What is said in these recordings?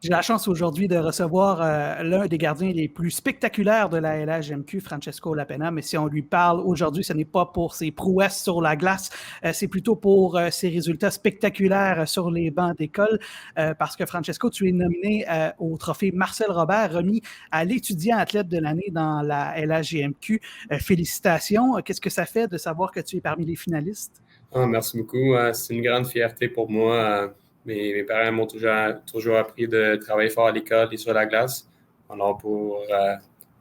J'ai la chance aujourd'hui de recevoir l'un des gardiens les plus spectaculaires de la LHMQ, Francesco Lapenna. Mais si on lui parle aujourd'hui, ce n'est pas pour ses prouesses sur la glace, c'est plutôt pour ses résultats spectaculaires sur les bancs d'école. Parce que Francesco, tu es nominé au trophée Marcel Robert, remis à l'étudiant athlète de l'année dans la LHJMQ. Félicitations. Qu'est-ce que ça fait de savoir que tu es parmi les finalistes? Ah, merci beaucoup. C'est une grande fierté pour moi. Mes parents m'ont toujours appris de travailler fort à l'école et sur la glace. Alors, pour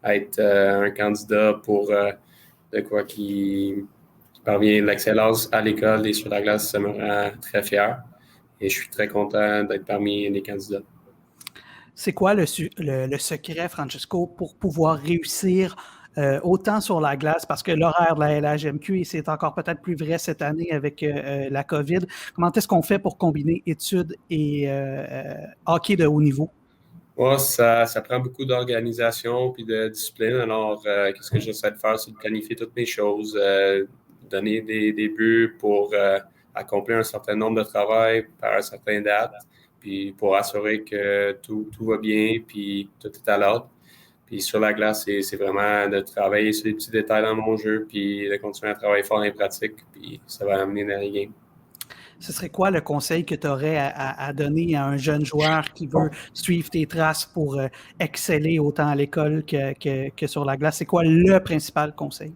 être un candidat pour de quoi qui parvient de l'excellence à l'école et sur la glace, ça me rend très fier. Et je suis très content d'être parmi les candidats. C'est quoi le secret, Francesco, pour pouvoir réussir autant sur la glace, parce que l'horaire de la LHMQ, et c'est encore peut-être plus vrai cette année avec la COVID, comment est-ce qu'on fait pour combiner études et hockey de haut niveau? Moi, ça prend beaucoup d'organisation puis de discipline. Alors, qu'est-ce que j'essaie de faire, c'est de planifier toutes mes choses, donner des buts pour accomplir un certain nombre de travail par un certain date, puis pour assurer que tout va bien, puis tout est à l'ordre. Puis sur la glace, c'est vraiment de travailler sur les petits détails dans mon jeu, puis de continuer à travailler fort dans les pratiques, puis ça va amener dans les games. Ce serait quoi le conseil que tu aurais à donner à un jeune joueur qui veut suivre tes traces pour exceller autant à l'école que sur la glace? C'est quoi le principal conseil?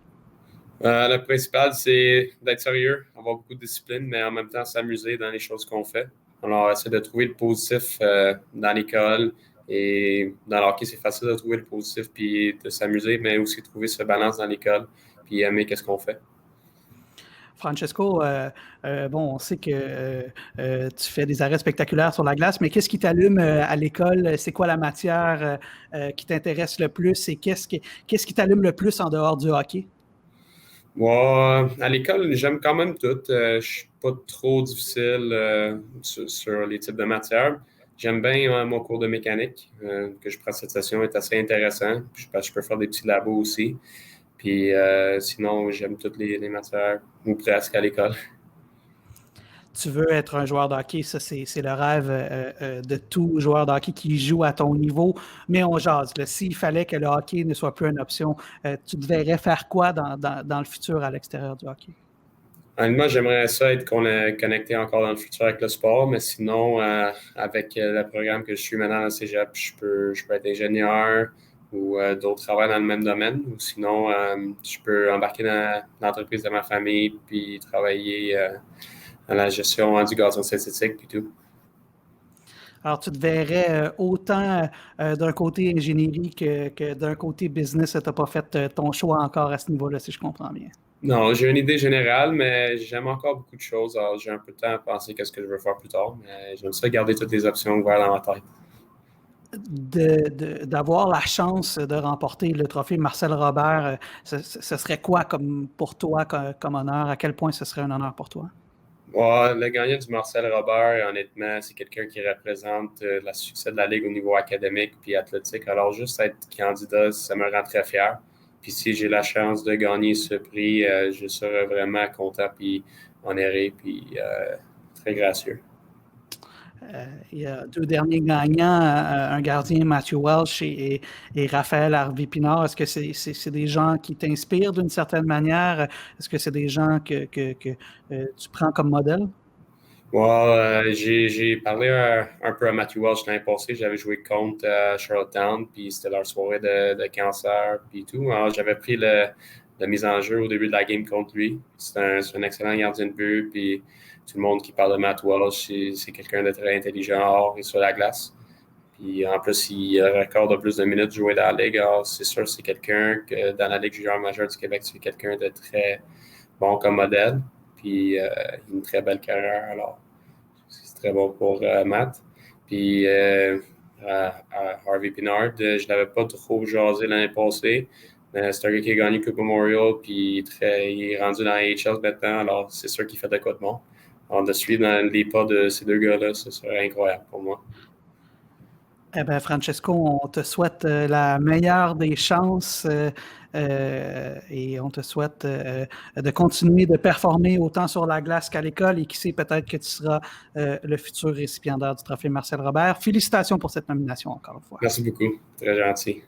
Le principal, c'est d'être sérieux, avoir beaucoup de discipline, mais en même temps s'amuser dans les choses qu'on fait. Alors, essayer de trouver le positif dans l'école et dans le hockey, c'est facile de trouver le positif puis de s'amuser, mais aussi trouver ce balance dans l'école puis aimer qu'est-ce qu'on fait. Francesco, bon, on sait que tu fais des arrêts spectaculaires sur la glace, mais qu'est-ce qui t'allume à l'école? C'est quoi la matière qui t'intéresse le plus et qu'est-ce qui t'allume le plus en dehors du hockey? Moi, à l'école, j'aime quand même tout. Je suis pas trop difficile sur les types de matières. J'aime bien mon cours de mécanique que je prends cette session est assez intéressant. Parce que je peux faire des petits labos aussi. Puis sinon, j'aime toutes les matières, ou presque à l'école. Tu veux être un joueur de hockey, ça c'est le rêve de tout joueur de hockey qui joue à ton niveau, mais on jase. S'il fallait que le hockey ne soit plus une option, tu devrais faire quoi dans le futur à l'extérieur du hockey? Honnêtement, j'aimerais ça être connecté encore dans le futur avec le sport, mais sinon, avec le programme que je suis maintenant dans le Cégep, je peux être ingénieur ou d'autres travails dans le même domaine. Ou sinon, je peux embarquer dans l'entreprise de ma famille puis travailler dans la gestion du gazon synthétique et tout. Alors, tu te verrais autant d'un côté ingénierie que d'un côté business. Tu n'as pas fait ton choix encore à ce niveau-là, si je comprends bien. Non, j'ai une idée générale, mais j'aime encore beaucoup de choses. Alors, j'ai un peu de temps à penser qu'est-ce que je veux faire plus tard, mais j'aime ça garder toutes les options ouvertes dans ma tête. D'avoir la chance de remporter le trophée Marcel Robert, ce serait quoi comme, pour toi comme honneur? À quel point ce serait un honneur pour toi? Ouais, le gagnant du Marcel Robert, honnêtement, c'est quelqu'un qui représente le succès de la Ligue au niveau académique puis athlétique. Alors, juste être candidat, ça me rend très fier. Puis si j'ai la chance de gagner ce prix, je serai vraiment content puis honoré puis très gracieux. Il y a deux derniers gagnants, un gardien, Matthew Welsh et Raphaël Harvey-Pinard. Est-ce que c'est des gens qui t'inspirent d'une certaine manière? Est-ce que c'est des gens que tu prends comme modèle? Moi, j'ai parlé un peu à Matthew Welsh l'année passée. J'avais joué contre Charlottetown, puis c'était leur soirée de cancer, puis tout. Alors, j'avais pris la mise en jeu au début de la game contre lui. C'est un excellent gardien de but, puis tout le monde qui parle de Matt Welsh, c'est quelqu'un de très intelligent hors et sur la glace. Puis en plus, il a un record de plus de minutes jouées dans la Ligue. Alors, c'est sûr, c'est quelqu'un que dans la Ligue junior majeure du Québec, c'est quelqu'un de très bon comme modèle. Puis il a une très belle carrière. Alors, c'est très bon pour Matt. Puis à Harvey Pinard, je ne l'avais pas trop jasé l'année passée. Mais c'est un gars qui a gagné Coupe Memorial, puis il est rendu dans la AHL maintenant, alors c'est sûr qu'il fait de quoi de bon. Alors de suivre dans les pas de ces deux gars-là, ce serait incroyable pour moi. Eh bien, Francesco, on te souhaite la meilleure des chances et on te souhaite de continuer de performer autant sur la glace qu'à l'école et qui sait, peut-être que tu seras le futur récipiendaire du trophée Marcel Robert. Félicitations pour cette nomination encore une fois. Merci beaucoup. Très gentil.